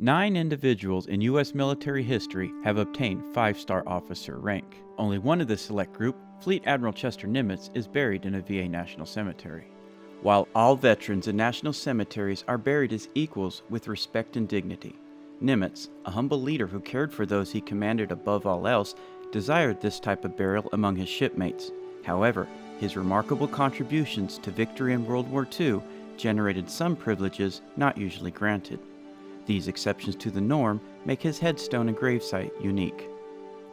9 individuals in U.S. military history have obtained 5-star officer rank. Only one of this select group, Fleet Admiral Chester Nimitz, is buried in a VA national cemetery. While all veterans in national cemeteries are buried as equals with respect and dignity, Nimitz, a humble leader who cared for those he commanded above all else, desired this type of burial among his shipmates. However, his remarkable contributions to victory in World War II generated some privileges not usually granted. These exceptions to the norm make his headstone and gravesite unique.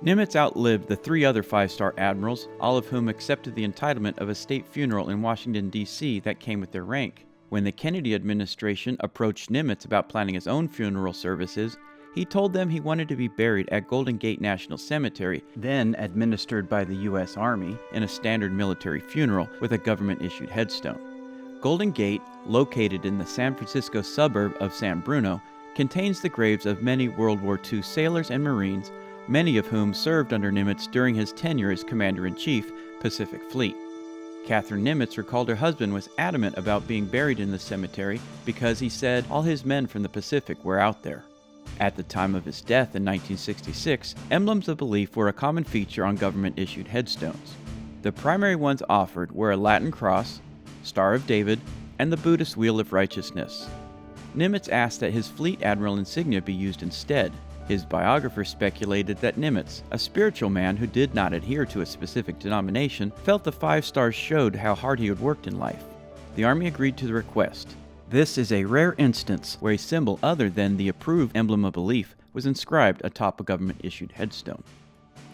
Nimitz outlived the 3 other 5-star admirals, all of whom accepted the entitlement of a state funeral in Washington, D.C. that came with their rank. When the Kennedy administration approached Nimitz about planning his own funeral services, he told them he wanted to be buried at Golden Gate National Cemetery, then administered by the U.S. Army, in a standard military funeral with a government-issued headstone. Golden Gate, located in the San Francisco suburb of San Bruno, contains the graves of many World War II sailors and Marines, many of whom served under Nimitz during his tenure as Commander-in-Chief, Pacific Fleet. Catherine Nimitz recalled her husband was adamant about being buried in the cemetery because he said all his men from the Pacific were out there. At the time of his death in 1966, emblems of belief were a common feature on government-issued headstones. The primary ones offered were a Latin cross, Star of David, and the Buddhist Wheel of Righteousness. Nimitz asked that his Fleet Admiral insignia be used instead. His biographers speculated that Nimitz, a spiritual man who did not adhere to a specific denomination, felt the 5 stars showed how hard he had worked in life. The Army agreed to the request. This is a rare instance where a symbol other than the approved emblem of belief was inscribed atop a government-issued headstone.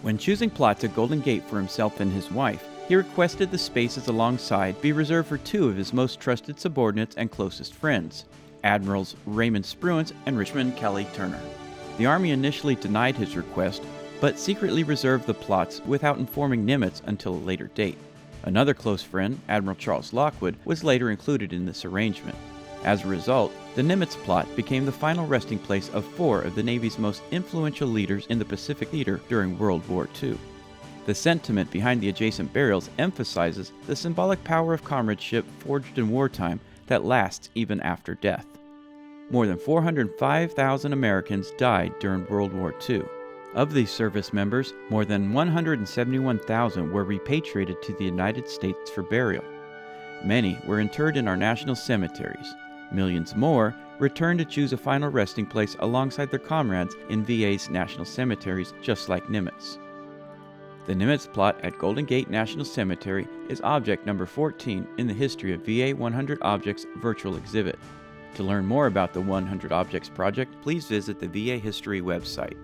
When choosing plots at Golden Gate for himself and his wife, he requested the spaces alongside be reserved for 2 of his most trusted subordinates and closest friends, Admirals Raymond Spruance and Richmond Kelly Turner. The Army initially denied his request, but secretly reserved the plots without informing Nimitz until a later date. Another close friend, Admiral Charles Lockwood, was later included in this arrangement. As a result, the Nimitz plot became the final resting place of 4 of the Navy's most influential leaders in the Pacific theater during World War II. The sentiment behind the adjacent burials emphasizes the symbolic power of comradeship forged in wartime that lasts even after death. More than 405,000 Americans died during World War II. Of these service members, more than 171,000 were repatriated to the United States for burial. Many were interred in our national cemeteries. Millions more returned to choose a final resting place alongside their comrades in VA's national cemeteries, just like Nimitz. The Nimitz plot at Golden Gate National Cemetery is object number 14 in the History of VA 100 Objects virtual exhibit. To learn more about the 100 Objects project, please visit the VA History website.